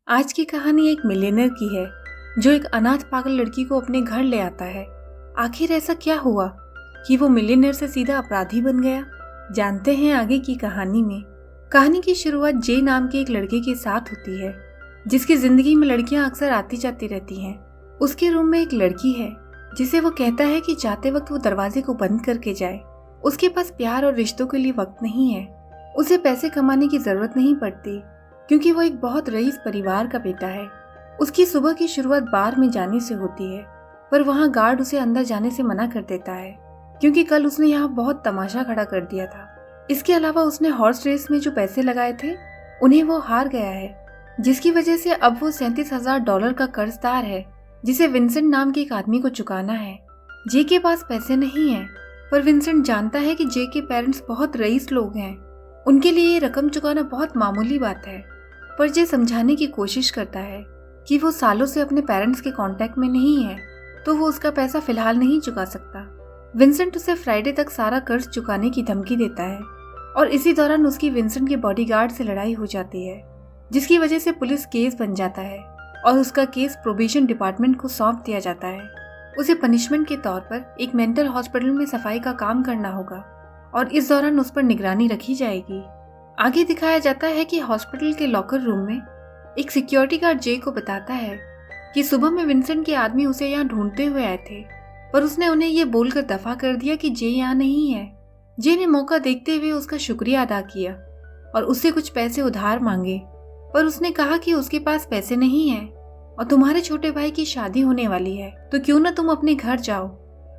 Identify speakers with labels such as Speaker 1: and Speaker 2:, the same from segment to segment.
Speaker 1: आज की कहानी एक मिलियनर की है जो एक अनाथ पागल लड़की को अपने घर ले आता है। आखिर ऐसा क्या हुआ कि वो मिलियनर से सीधा अपराधी बन गया? जानते हैं आगे की कहानी में। कहानी की शुरुआत जे नाम के एक लड़के के साथ होती है जिसकी जिंदगी में लड़कियां अक्सर आती जाती रहती हैं। उसके रूम में एक लड़की है जिसे वो कहता है कि जाते वक्त वो दरवाजे को बंद करके जाए। उसके पास प्यार और रिश्तों के लिए वक्त नहीं है। उसे पैसे कमाने की जरूरत नहीं पड़ती क्योंकि वो एक बहुत रईस परिवार का बेटा है। उसकी सुबह की शुरुआत बार में जाने से होती है, पर वहाँ गार्ड उसे अंदर जाने से मना कर देता है क्योंकि कल उसने यहाँ बहुत तमाशा खड़ा कर दिया था। इसके अलावा उसने हॉर्स रेस में जो पैसे लगाए थे उन्हें वो हार गया है, जिसकी वजह से अब वो $37,000 का कर्जदार है जिसे विंसेंट नाम के एक आदमी को चुकाना है। जे के पास पैसे नहीं है, पर विंसेंट जानता है कि जे के पेरेंट्स बहुत रईस लोग हैं। उनके लिए ये रकम चुकाना बहुत मामूली बात है। पर जे समझाने की कोशिश करता है कि वो सालों से अपने पेरेंट्स के कांटेक्ट में नहीं है, तो वो उसका पैसा फिलहाल नहीं चुका सकता। विंसेंट उसे फ्राइडे तक सारा कर्ज चुकाने की धमकी देता है और इसी दौरान उसकी विंसेंट के बॉडीगार्ड से लड़ाई हो जाती है, जिसकी वजह से पुलिस केस बन जाता है और उसका केस प्रोबेशन डिपार्टमेंट को सौंप दिया जाता है। उसे पनिशमेंट के तौर पर एक मेंटल हॉस्पिटल में सफाई का काम करना होगा और इस दौरान उस पर निगरानी रखी जाएगी। आगे दिखाया जाता है कि हॉस्पिटल के लॉकर रूम में एक सिक्योरिटी गार्ड जे को बताता है कि सुबह में विंसेंट के आदमी उसे यहाँ ढूंढते हुए आए थे, पर उसने उन्हें ये बोलकर दफा कर दिया कि जे यहाँ नहीं है। जे ने मौका देखते हुए उसका शुक्रिया अदा किया और उससे कुछ पैसे उधार मांगे, पर उसने कहा कि उसके पास पैसे नहीं है और तुम्हारे छोटे भाई की शादी होने वाली है, तो क्यों ना तुम अपने घर जाओ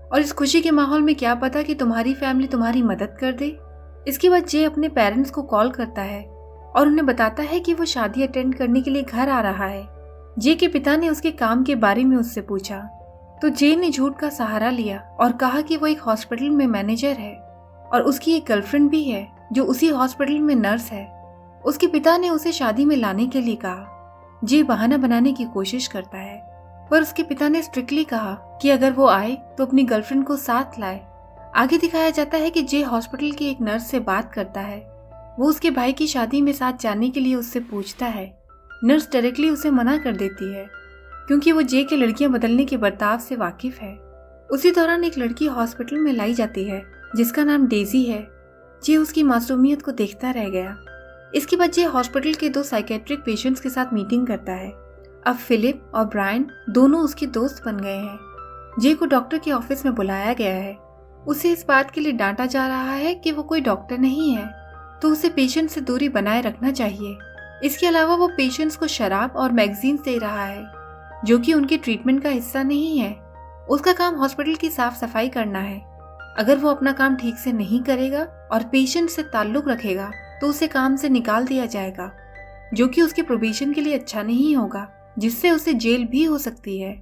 Speaker 1: और इस खुशी के माहौल में क्या पता कि तुम्हारी फैमिली तुम्हारी मदद कर दे। इसके बाद जे अपने पेरेंट्स को कॉल करता है और उन्हें बताता है कि वो शादी अटेंड करने के लिए घर आ रहा है। जे के पिता ने उसके काम के बारे में उससे पूछा, तो जे ने झूठ का सहारा लिया और कहा कि वो एक हॉस्पिटल में मैनेजर है और उसकी एक गर्लफ्रेंड भी है जो उसी हॉस्पिटल में नर्स है। उसके पिता ने उसे शादी में लाने के लिए कहा। जे बहाना बनाने की कोशिश करता है, पर उसके पिता ने स्ट्रिक्टली कहा कि अगर वो आए तो अपनी गर्लफ्रेंड को साथ लाए। आगे दिखाया जाता है कि जे हॉस्पिटल की एक नर्स से बात करता है। वो उसके भाई की शादी में साथ जाने के लिए उससे पूछता है। नर्स डायरेक्टली उसे मना कर देती है क्योंकि वो जे के लड़कियां बदलने के बर्ताव से वाकिफ है। उसी दौरान एक लड़की हॉस्पिटल में लाई जाती है जिसका नाम डेजी है। जे उसकी मासूमियत को देखता रह गया। इसके बाद जे हॉस्पिटल के 2 साइकेट्रिक पेशेंट्स के साथ मीटिंग करता है। अब फिलिप और ब्रायन दोनों उसके दोस्त बन गए हैं। जे को डॉक्टर के ऑफिस में बुलाया गया है। उसे इस बात के लिए डांटा जा रहा है कि वो कोई डॉक्टर नहीं है, तो उसे पेशेंट से दूरी बनाए रखना चाहिए। इसके अलावा वो पेशेंट्स को शराब और मैगजीन्स दे रहा है जो कि उनके ट्रीटमेंट का हिस्सा नहीं है। उसका काम हॉस्पिटल की साफ सफाई करना है। अगर वो अपना काम ठीक से नहीं करेगा और पेशेंट से ताल्लुक रखेगा तो उसे काम से निकाल दिया जाएगा, जो कि उसके प्रोबेशन के लिए अच्छा नहीं होगा, जिससे उसे जेल भी हो सकती है।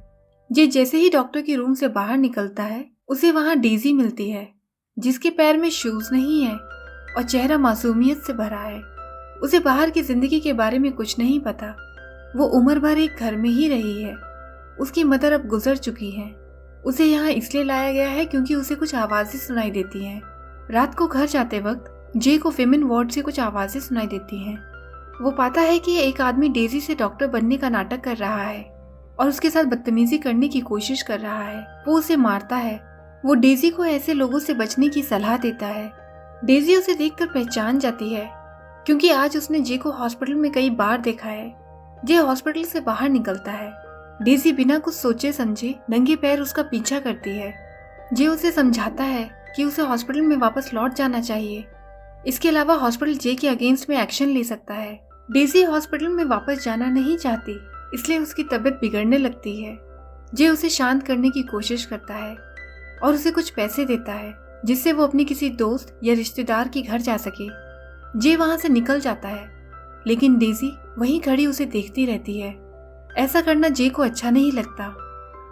Speaker 1: जे जैसे ही डॉक्टर के रूम से बाहर निकलता है उसे वहाँ डेजी मिलती है जिसके पैर में शूज नहीं है और चेहरा मासूमियत से भरा है। उसे बाहर की जिंदगी के बारे में कुछ नहीं पता। वो उम्र भर एक घर में ही रही है। उसकी मदर अब गुजर चुकी है। उसे यहाँ इसलिए लाया गया है क्योंकि उसे कुछ आवाजें सुनाई देती हैं। रात को घर जाते वक्त जे को फेमिन वार्ड से कुछ आवाजें सुनाई देती हैं। वो पाता है कि एक आदमी डेजी से डॉक्टर बनने का नाटक कर रहा है और उसके साथ बदतमीजी करने की कोशिश कर रहा है। वो उसे मारता है। वो डेजी को ऐसे लोगों से बचने की सलाह देता है। डेजी उसे देखकर पहचान जाती है क्योंकि आज उसने जे को हॉस्पिटल में कई बार देखा है। जे हॉस्पिटल से बाहर निकलता है। डेजी बिना कुछ सोचे समझे नंगे पैर उसका पीछा करती है। जे उसे समझाता है कि उसे हॉस्पिटल में वापस लौट जाना चाहिए। इसके अलावा हॉस्पिटल जे के अगेंस्ट में एक्शन ले सकता है। डेजी हॉस्पिटल में वापस जाना नहीं चाहती, इसलिए उसकी तबीयत बिगड़ने लगती है। जे उसे शांत करने की कोशिश करता है और उसे कुछ पैसे देता है जिससे वो अपने किसी दोस्त या रिश्तेदार के घर जा सके। जे वहां से निकल जाता है, लेकिन डेजी वहीं खड़ी उसे देखती रहती है। ऐसा करना जे को अच्छा नहीं लगता।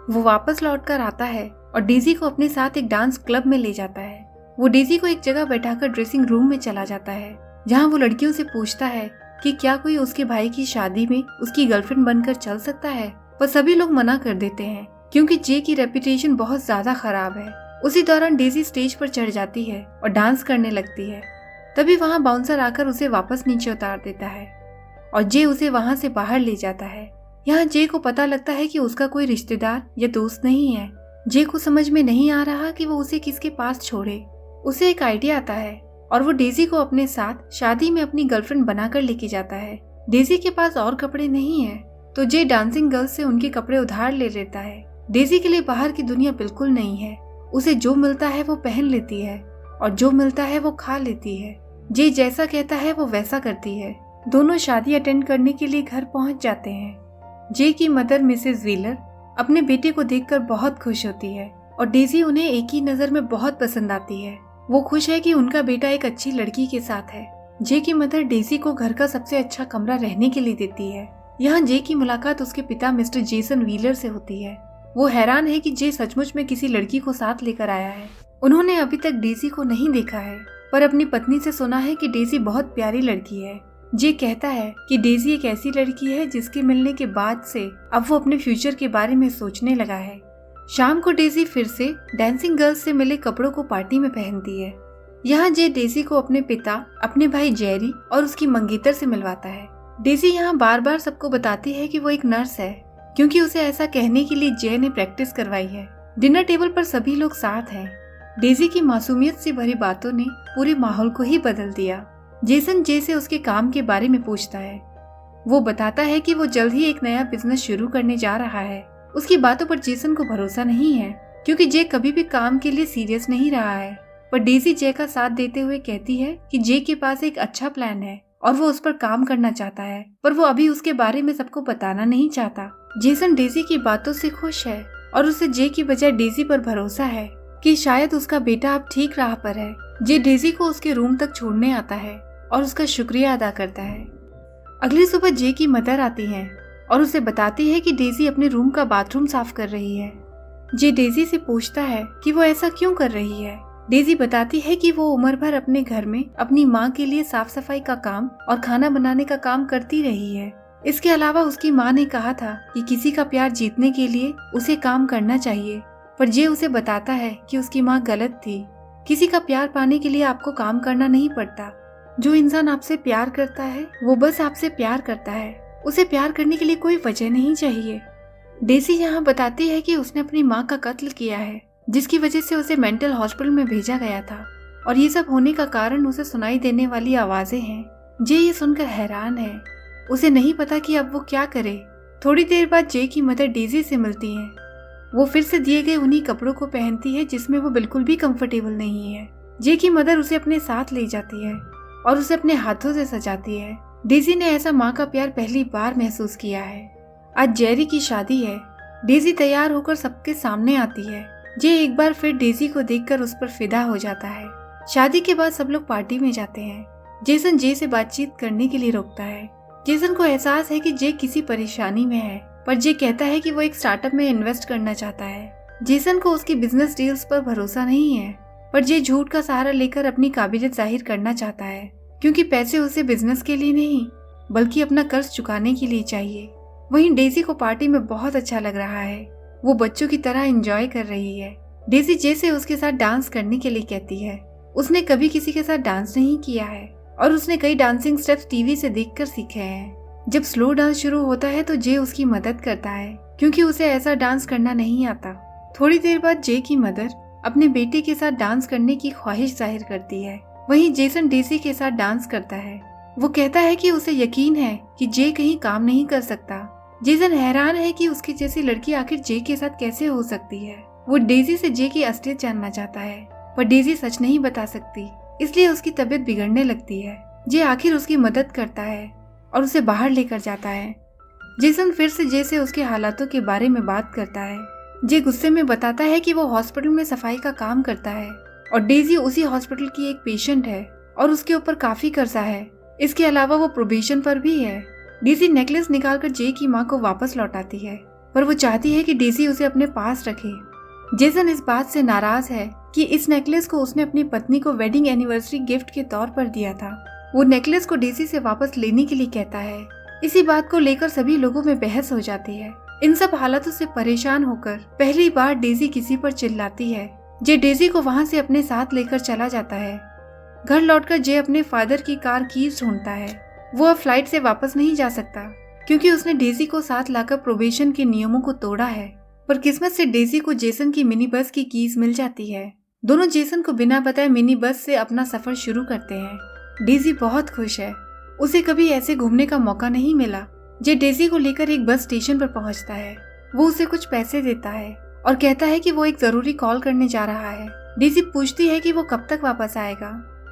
Speaker 1: वो वापस लौटकर आता है और डेजी को अपने साथ एक डांस क्लब में ले जाता है। वो डेजी को एक जगह बैठाकर ड्रेसिंग रूम में चला जाता है जहाँ वो लड़कियों से पूछता है कि क्या कोई उसके भाई की शादी में उसकी गर्लफ्रेंड बनकर चल सकता है, पर सभी लोग मना कर देते हैं क्योंकि जे की रेपुटेशन बहुत ज्यादा खराब है। उसी दौरान डेजी स्टेज पर चढ़ जाती है और डांस करने लगती है। तभी वहाँ बाउंसर आकर उसे वापस नीचे उतार देता है और जे उसे वहाँ से बाहर ले जाता है। यहाँ जे को पता लगता है कि उसका कोई रिश्तेदार या दोस्त नहीं है। जे को समझ में नहीं आ रहा कि वो उसे किसके पास छोड़े। उसे एक आइडिया आता है और वो डेजी को अपने साथ शादी में अपनी गर्लफ्रेंड बनाकर लेके जाता है। डेजी के पास और कपड़े नहीं है तो जे डांसिंग गर्ल से उनके कपड़े उधार ले लेता है। डेजी के लिए बाहर की दुनिया बिल्कुल नहीं है। उसे जो मिलता है वो पहन लेती है और जो मिलता है वो खा लेती है। जे जैसा कहता है वो वैसा करती है। दोनों शादी अटेंड करने के लिए घर पहुंच जाते हैं। जे की मदर मिसेस व्हीलर अपने बेटे को देखकर बहुत खुश होती है और डेजी उन्हें एक ही नजर में बहुत पसंद आती है। वो खुश है कि उनका बेटा एक अच्छी लड़की के साथ है। जे की मदर डेजी को घर का सबसे अच्छा कमरा रहने के लिए देती है। यहाँ जे की मुलाकात उसके पिता मिस्टर जेसन व्हीलर से होती है। वो हैरान है कि जे सचमुच में किसी लड़की को साथ लेकर आया है। उन्होंने अभी तक डेजी को नहीं देखा है पर अपनी पत्नी से सुना है कि डेजी बहुत प्यारी लड़की है। जे कहता है कि डेजी एक ऐसी लड़की है जिसके मिलने के बाद से अब वो अपने फ्यूचर के बारे में सोचने लगा है। शाम को डेजी फिर से डांसिंग गर्ल्स से मिले कपड़ों को पार्टी में पहनती है। यहाँ जे डेजी को अपने पिता, अपने भाई जेरी और उसकी मंगेतर से मिलवाता है। डेजी यहाँ बार बार सबको बताती है कि वो एक नर्स है क्योंकि उसे ऐसा कहने के लिए जे ने प्रैक्टिस करवाई है। डिनर टेबल पर सभी लोग साथ हैं। डेजी की मासूमियत से भरी बातों ने पूरे माहौल को ही बदल दिया। जेसन जे से उसके काम के बारे में पूछता है। वो बताता है कि वो जल्द ही एक नया बिजनेस शुरू करने जा रहा है। उसकी बातों पर जेसन को भरोसा नहीं है क्योंकि जे कभी भी काम के लिए सीरियस नहीं रहा है। पर डेजी जे का साथ देते हुए कहती है कि जे के पास एक अच्छा प्लान है और वो उस पर काम करना चाहता है पर वो अभी उसके बारे में सबको बताना नहीं चाहता। जेसन डेजी की बातों से खुश है और उसे जे की बजाय डेजी पर भरोसा है कि शायद उसका बेटा अब ठीक राह पर है। जे डेजी को उसके रूम तक छोड़ने आता है और उसका शुक्रिया अदा करता है। अगली सुबह जे की मदर आती है और उसे बताती है कि डेजी अपने रूम का बाथरूम साफ कर रही है। जे डेजी से पूछता है कि वो ऐसा क्यों कर रही है। डेजी बताती है कि वो उम्र भर अपने घर में अपनी माँ के लिए साफ सफाई का काम और खाना बनाने का काम करती रही है। इसके अलावा उसकी माँ ने कहा था कि किसी का प्यार जीतने के लिए उसे काम करना चाहिए, पर जे उसे बताता है कि उसकी माँ गलत थी। किसी का प्यार पाने के लिए आपको काम करना नहीं पड़ता। जो इंसान आपसे प्यार करता है वो बस आपसे प्यार करता है। उसे प्यार करने के लिए कोई वजह नहीं चाहिए। डेजी यहाँ बताती है कि उसने अपनी माँ का कत्ल किया है जिसकी वजह से उसे मेंटल हॉस्पिटल में भेजा गया था और ये सब होने का कारण उसे सुनाई देने वाली आवाजें हैं। जे ये सुनकर हैरान है। उसे नहीं पता कि अब वो क्या करे। थोड़ी देर बाद जे की मदर डेजी से मिलती है। वो फिर से दिए गए उन्हीं कपड़ों को पहनती है जिसमें वो बिल्कुल भी कंफर्टेबल नहीं है। जे की मदर उसे अपने साथ ले जाती है और उसे अपने हाथों से सजाती है। डेजी ने ऐसा माँ का प्यार पहली बार महसूस किया है। आज जेरी की शादी है। डेजी तैयार होकर सबके सामने आती है। जे एक बार फिर डेजी को देखकर उस पर फिदा हो जाता है। शादी के बाद सब लोग पार्टी में जाते हैं। जेसन जे से बातचीत करने के लिए रोकता है। जेसन को एहसास है कि जे किसी परेशानी में है पर जे कहता है कि वो एक स्टार्टअप में इन्वेस्ट करना चाहता है। जेसन को उसकी बिजनेस डील्स पर भरोसा नहीं है पर जे झूठ का सहारा लेकर अपनी काबिलियत जाहिर करना चाहता है क्योंकि पैसे उसे बिजनेस के लिए नहीं बल्कि अपना कर्ज चुकाने के लिए चाहिए। वहीं डेजी को पार्टी में बहुत अच्छा लग रहा है। वो बच्चों की तरह एंजॉय कर रही है। डेजी जे से उसके साथ डांस करने के लिए कहती है। उसने कभी किसी के साथ डांस नहीं किया है और उसने कई डांसिंग स्टेप्स टीवी से देखकर सीखे हैं। जब स्लो डांस शुरू होता है तो जे उसकी मदद करता है क्योंकि उसे ऐसा डांस करना नहीं आता। थोड़ी देर बाद जे की मदर अपने बेटे के साथ डांस करने की ख्वाहिश जाहिर करती है। वहीं जेसन डेजी के साथ डांस करता है। वो कहता है कि उसे यकीन है कि जे कहीं काम नहीं कर सकता। जेसन हैरान है कि उसकी जैसी लड़की आखिर जे के साथ कैसे हो सकती है। वो डेजी से जे की असलियत जानना चाहता है पर डेजी सच नहीं बता सकती, इसलिए उसकी तबीयत बिगड़ने लगती है। जे आखिर उसकी मदद करता है और उसे बाहर लेकर जाता है। जेसन फिर से जे से उसके हालातों के बारे में बात करता है। जे गुस्से में बताता है कि वो हॉस्पिटल में सफाई का काम करता है और डेजी उसी हॉस्पिटल की एक पेशेंट है और उसके ऊपर काफी कर्जा है। इसके अलावा वो प्रोबेशन पर भी है। डेजी नेकलेस निकालकर जे की माँ को वापस लौटाती है पर वो चाहती है कि डेजी उसे अपने पास रखे। जेसन इस बात से नाराज है कि इस नेकलेस को उसने अपनी पत्नी को वेडिंग एनिवर्सरी गिफ्ट के तौर पर दिया था। वो नेकलेस को डेजी से वापस लेने के लिए कहता है। इसी बात को लेकर सभी लोगों में बहस हो जाती है। इन सब हालातों से परेशान होकर पहली बार डेजी किसी पर चिल्लाती है। जे डेजी को वहाँ से अपने साथ लेकर चला जाता है। घर लौटकर जे अपने फादर की कार कीज ढूंढता है। वो अब फ्लाइट से वापस नहीं जा सकता क्योंकि उसने डेजी को साथ लाकर प्रोबेशन के नियमों को तोड़ा है। पर किस्मत से डेजी को जेसन की मिनी बस की कीज मिल जाती है। दोनों जेसन को बिना बताए मिनी बस से अपना सफर शुरू करते हैं। डेजी बहुत खुश है, उसे कभी ऐसे घूमने का मौका नहीं मिला। जे डेजी को लेकर एक बस स्टेशन पर पहुंचता है। वो उसे कुछ पैसे देता है और कहता है कि वो एक जरूरी कॉल करने जा रहा है। डेजी पूछती है कि वो कब तक वापस आएगा।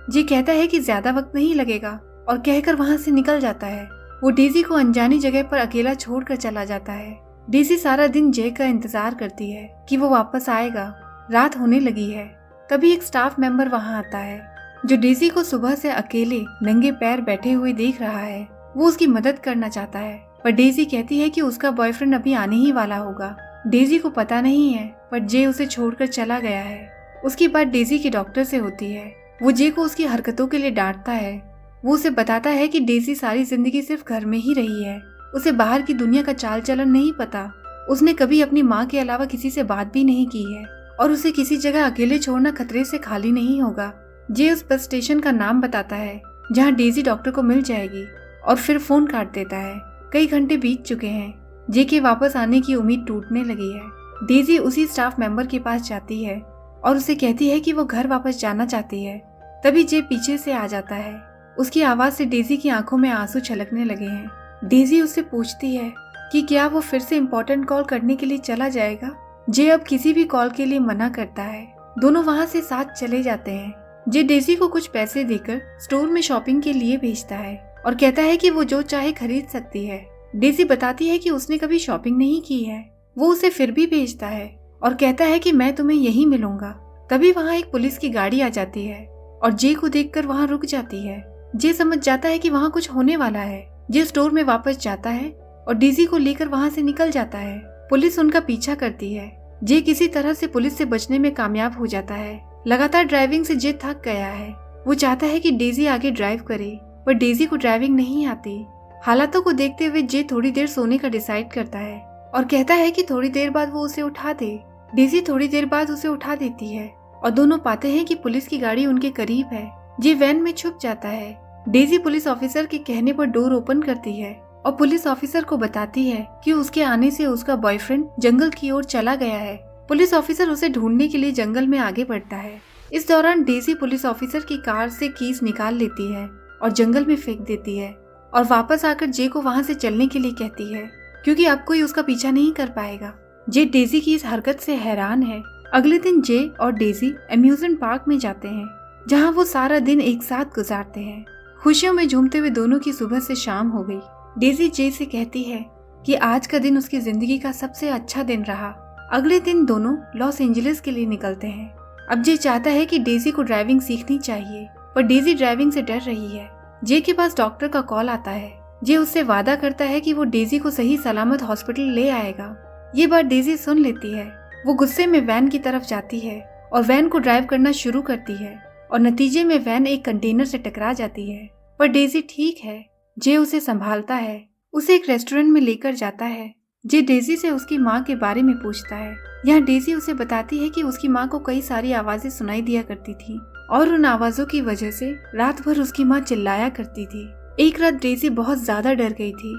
Speaker 1: जे कहता है कि ज्यादा वक्त नहीं लगेगा और कहकर वहां से निकल जाता है। वो डेजी को अनजानी जगह पर अकेला छोड़कर चला जाता है। डेजी सारा दिन जे का इंतजार करती है कि वो वापस आएगा। रात होने लगी है। तभी एक स्टाफ मेंबर वहां आता है जो डेजी को सुबह से अकेले नंगे पैर बैठे हुए देख रहा है। वो उसकी मदद करना चाहता है पर डेजी कहती है कि उसका बॉयफ्रेंड अभी आने ही वाला होगा। डेजी को पता नहीं है पर जे उसे छोड़कर चला गया है। उसकी बात डेजी के डॉक्टर से होती है। वो जे को उसकी हरकतों के लिए डांटता है। वो उसे बताता है कि डेजी सारी जिंदगी सिर्फ घर में ही रही है, उसे बाहर की दुनिया का चाल चलन नहीं पता। उसने कभी अपनी माँ के अलावा किसी से बात भी नहीं की है और उसे किसी जगह अकेले छोड़ना खतरे से खाली नहीं होगा। जे उस बस स्टेशन का नाम बताता है जहाँ डेजी डॉक्टर को मिल जाएगी और फिर फोन काट देता है। कई घंटे बीत चुके हैं। जे के वापस आने की उम्मीद टूटने लगी है। डेजी उसी स्टाफ मेंबर के पास जाती है और उसे कहती है कि वो घर वापस जाना चाहती है। तभी जे पीछे से आ जाता है। उसकी आवाज से डेजी की आंखों में आंसू छलकने लगे हैं। डेजी उससे पूछती है कि क्या वो फिर से इम्पोर्टेंट कॉल करने के लिए चला जाएगा। जे अब किसी भी कॉल के लिए मना करता है। दोनों वहाँ से साथ चले जाते हैं। जे डेजी को कुछ पैसे देकर स्टोर में शॉपिंग के लिए भेजता है और कहता है कि वो जो चाहे खरीद सकती है। डेजी बताती है कि उसने कभी शॉपिंग नहीं की है। वो उसे फिर भी भेजता है और कहता है कि मैं तुम्हें यहीं मिलूंगा। तभी वहाँ एक पुलिस की गाड़ी आ जाती है और जे को देखकर वहाँ रुक जाती है। जे समझ जाता है कि वहाँ कुछ होने वाला है। जे स्टोर में वापस जाता है और डेजी को लेकर वहाँ से निकल जाता है। पुलिस उनका पीछा करती है। जे किसी तरह से पुलिस से बचने में कामयाब हो जाता है। लगातार ड्राइविंग से जे थक गया है। वो चाहता है कि डेजी आगे ड्राइव करे पर डेजी को ड्राइविंग नहीं आती। हालातों को देखते हुए जे थोड़ी देर सोने का डिसाइड करता है और कहता है कि थोड़ी देर बाद वो उसे उठा दे। डेजी थोड़ी देर बाद उसे उठा देती है और दोनों पाते हैं कि पुलिस की गाड़ी उनके करीब है। जे वैन में छुप जाता है। डेजी पुलिस ऑफिसर के कहने पर डोर ओपन करती है और पुलिस ऑफिसर को बताती है कि उसके आने से उसका बॉयफ्रेंड जंगल की ओर चला गया है। पुलिस ऑफिसर उसे ढूंढने के लिए जंगल में आगे बढ़ता है। इस दौरान डेजी पुलिस ऑफिसर की कार से कीज निकाल लेती है और जंगल में फेंक देती है और वापस आकर जे को वहाँ से चलने के लिए कहती है क्योंकि अब कोई उसका पीछा नहीं कर पाएगा। जे डेजी की इस हरकत से हैरान है। अगले दिन जे और डेजी एम्यूजमेंट पार्क में जाते हैं जहाँ वो सारा दिन एक साथ गुजारते हैं। खुशियों में झूमते हुए दोनों की सुबह से शाम हो गई। डेजी जे से कहती है कि आज का दिन उसकी जिंदगी का सबसे अच्छा दिन रहा। अगले दिन दोनों लॉस एंजलिस के लिए निकलते हैं। अब जे चाहता है कि डेजी को ड्राइविंग सीखनी चाहिए पर डेजी ड्राइविंग से डर रही है। जे के पास डॉक्टर का कॉल आता है। जे उससे वादा करता है कि वो डेजी को सही सलामत हॉस्पिटल ले आएगा। ये बात डेजी सुन लेती है। वो गुस्से में वैन की तरफ जाती है और वैन को ड्राइव करना शुरू करती है और नतीजे में वैन एक कंटेनर से टकरा जाती है। पर डेजी ठीक है। जे उसे संभालता है, उसे एक रेस्टोरेंट में लेकर जाता है। जे डेजी से उसकी माँ के बारे में पूछता है। यहाँ डेजी उसे बताती है कि उसकी माँ को कई सारी आवाजें सुनाई दिया करती थी और उन आवाजों की वजह से रात भर उसकी माँ चिल्लाया करती थी। एक रात डेजी बहुत ज्यादा डर गई थी।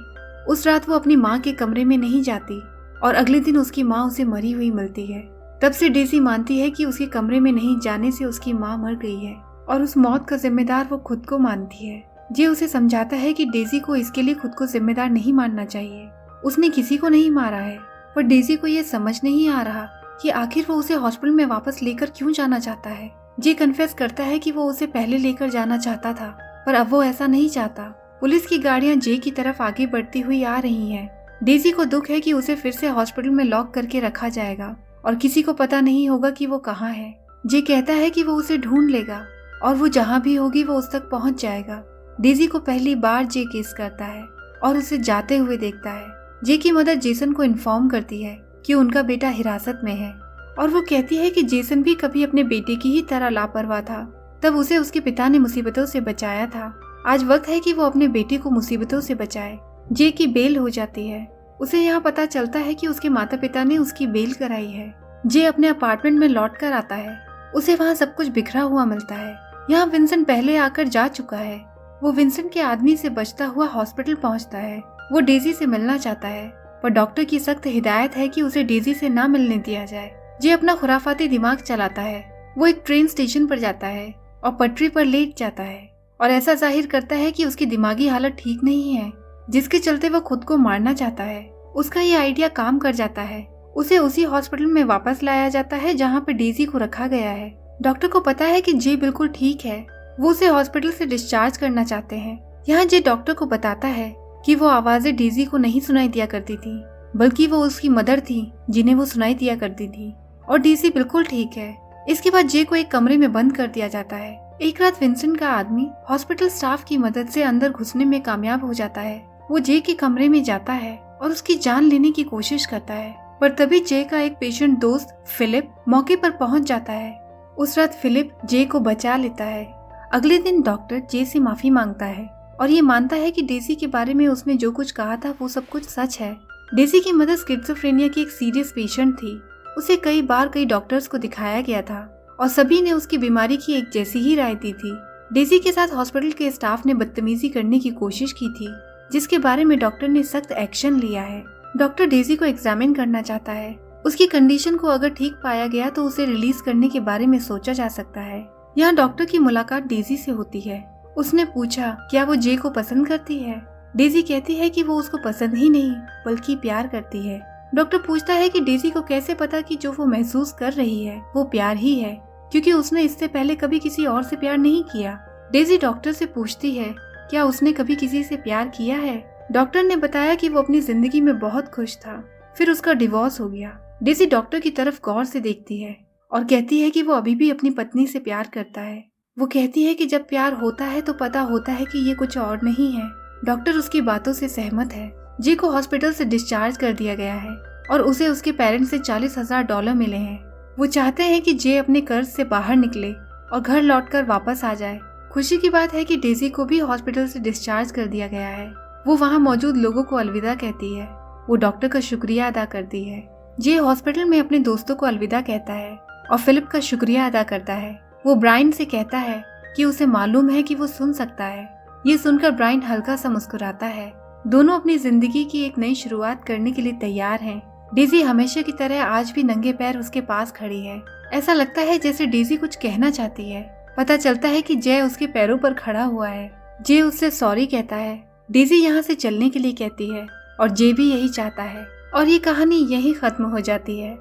Speaker 1: उस रात वो अपनी माँ के कमरे में नहीं जाती और अगले दिन उसकी माँ उसे मरी हुई मिलती है। तब से डेजी मानती है कि उसके कमरे में नहीं जाने से उसकी माँ मर गई है और उस मौत का जिम्मेदार वो खुद को मानती है। जे उसे समझाता है कि डेजी को इसके लिए खुद को जिम्मेदार नहीं मानना चाहिए। उसने किसी को नहीं मारा है। पर डेजी को ये समझ नहीं आ रहा कि आखिर वो उसे हॉस्पिटल में वापस लेकर क्यों जाना चाहता है। जे कन्फेस करता है कि वो उसे पहले लेकर जाना चाहता था पर अब वो ऐसा नहीं चाहता। पुलिस की गाड़ियां जे की तरफ आगे बढ़ती हुई आ रही हैं। डेजी को दुख है कि उसे फिर से हॉस्पिटल में लॉक करके रखा जाएगा और किसी को पता नहीं होगा कि वो कहाँ है। जे कहता है कि वो उसे ढूंढ लेगा और वो जहाँ भी होगी वो उस तक पहुँच जाएगा। डेजी को पहली बार जे किस करता है और उसे जाते हुए देखता है। जे की मदर जेसन को इन्फॉर्म करती है कि उनका बेटा हिरासत में है और वो कहती है कि जेसन भी कभी अपने बेटे की ही तरह लापरवाह था। तब उसे उसके पिता ने मुसीबतों से बचाया था। आज वक्त है कि वो अपने बेटे को मुसीबतों से बचाए। जे की बेल हो जाती है। उसे यहाँ पता चलता है कि उसके माता पिता ने उसकी बेल कराई है। जे अपने अपार्टमेंट में लौट कर आता है। उसे वहाँ सब कुछ बिखरा हुआ मिलता है। यहाँ विंसेंट पहले आकर जा चुका है। वो विंसेंट के आदमी से बचता हुआ हॉस्पिटल पहुंचता है। वो डेजी से मिलना चाहता है, पर डॉक्टर की सख्त हिदायत है कि उसे डेजी से ना मिलने दिया जाए। जे अपना खुराफाती दिमाग चलाता है। वो एक ट्रेन स्टेशन पर जाता है और पटरी पर लेट जाता है और ऐसा जाहिर करता है कि उसकी दिमागी हालत ठीक नहीं है, जिसके चलते वो खुद को मारना चाहता है। उसका ये आइडिया काम कर जाता है। उसे उसी हॉस्पिटल में वापस लाया जाता है जहाँ पे डेजी को रखा गया है। डॉक्टर को पता है कि जे बिल्कुल ठीक है। वो उसे हॉस्पिटल से डिस्चार्ज करना चाहते हैं। यहाँ जे डॉक्टर को बताता है कि वो आवाजें डेजी को नहीं सुनाई दिया करती थी, बल्कि वो उसकी मदर थी जिन्हें वो सुनाई दिया करती थी, और डेजी बिल्कुल ठीक है। इसके बाद जे को एक कमरे में बंद कर दिया जाता है। एक रात विंसेंट का आदमी हॉस्पिटल स्टाफ की मदद से अंदर घुसने में कामयाब हो जाता है। वो जे के कमरे में जाता है और उसकी जान लेने की कोशिश करता है, पर तभी जे का एक पेशेंट दोस्त फिलिप मौके पर पहुंच जाता है। उस रात फिलिप जे को बचा लेता है। अगले दिन डॉक्टर जे से माफी मांगता है और ये मानता है कि डेजी के बारे में उसने जो कुछ कहा था वो सब कुछ सच है। डेजी की मदर स्किज़ोफ्रेनिया की एक सीरियस पेशेंट थी। उसे कई बार कई डॉक्टर्स को दिखाया गया था और सभी ने उसकी बीमारी की एक जैसी ही राय दी थी। डेजी के साथ हॉस्पिटल के स्टाफ ने बदतमीजी करने की कोशिश की थी, जिसके बारे में डॉक्टर ने सख्त एक्शन लिया है। डॉक्टर डेजी को एग्जामिन करना चाहता है। उसकी कंडीशन को अगर ठीक पाया गया तो उसे रिलीज करने के बारे में सोचा जा सकता है। यहाँ डॉक्टर की मुलाकात डेजी से होती है। उसने पूछा क्या वो जे को पसंद करती है। डेजी कहती है कि वो उसको पसंद ही नहीं बल्कि प्यार करती है। डॉक्टर पूछता है कि डेजी को कैसे पता कि जो वो महसूस कर रही है वो प्यार ही है, क्योंकि उसने इससे पहले कभी किसी और से प्यार नहीं किया। डेजी डॉक्टर से पूछती है क्या उसने कभी किसी से प्यार किया है। डॉक्टर ने बताया कि वो अपनी जिंदगी में बहुत खुश था, फिर उसका डिवोर्स हो गया। डेजी डॉक्टर की तरफ गौर से देखती है और कहती है कि वो अभी भी अपनी पत्नी से प्यार करता है। वो कहती है कि जब प्यार होता है तो पता होता है कि ये कुछ और नहीं है। डॉक्टर उसकी बातों से सहमत है। जे को हॉस्पिटल से डिस्चार्ज कर दिया गया है और उसे उसके पेरेंट्स से $40,000 मिले हैं। वो चाहते हैं कि जे अपने कर्ज से बाहर निकले और घर लौटकर वापस आ जाए। खुशी की बात है कि डेजी को भी हॉस्पिटल से डिस्चार्ज कर दिया गया है। वो वहाँ मौजूद लोगों को अलविदा कहती है। वो डॉक्टर का शुक्रिया अदा करती है। जे हॉस्पिटल में अपने दोस्तों को अलविदा कहता है और फिलिप का शुक्रिया अदा करता है। वो ब्रायन से कहता है कि उसे मालूम है कि वो सुन सकता है। ये सुनकर ब्रायन हल्का सा मुस्कुराता है। दोनों अपनी जिंदगी की एक नई शुरुआत करने के लिए तैयार हैं। डेजी हमेशा की तरह आज भी नंगे पैर उसके पास खड़ी है। ऐसा लगता है जैसे डेजी कुछ कहना चाहती है। पता चलता है कि जय उसके पैरों पर खड़ा हुआ है। जे उससे सॉरी कहता है। डेजी यहाँ से चलने के लिए कहती है और जे भी यही चाहता है और ये कहानी यही खत्म हो जाती है।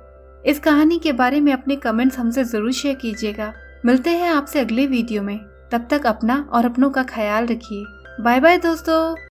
Speaker 1: इस कहानी के बारे में अपने कमेंट्स हमसे जरूर शेयर कीजिएगा। मिलते हैं आपसे अगले वीडियो में। तब तक अपना और अपनों का ख्याल रखिए। बाय बाय दोस्तों।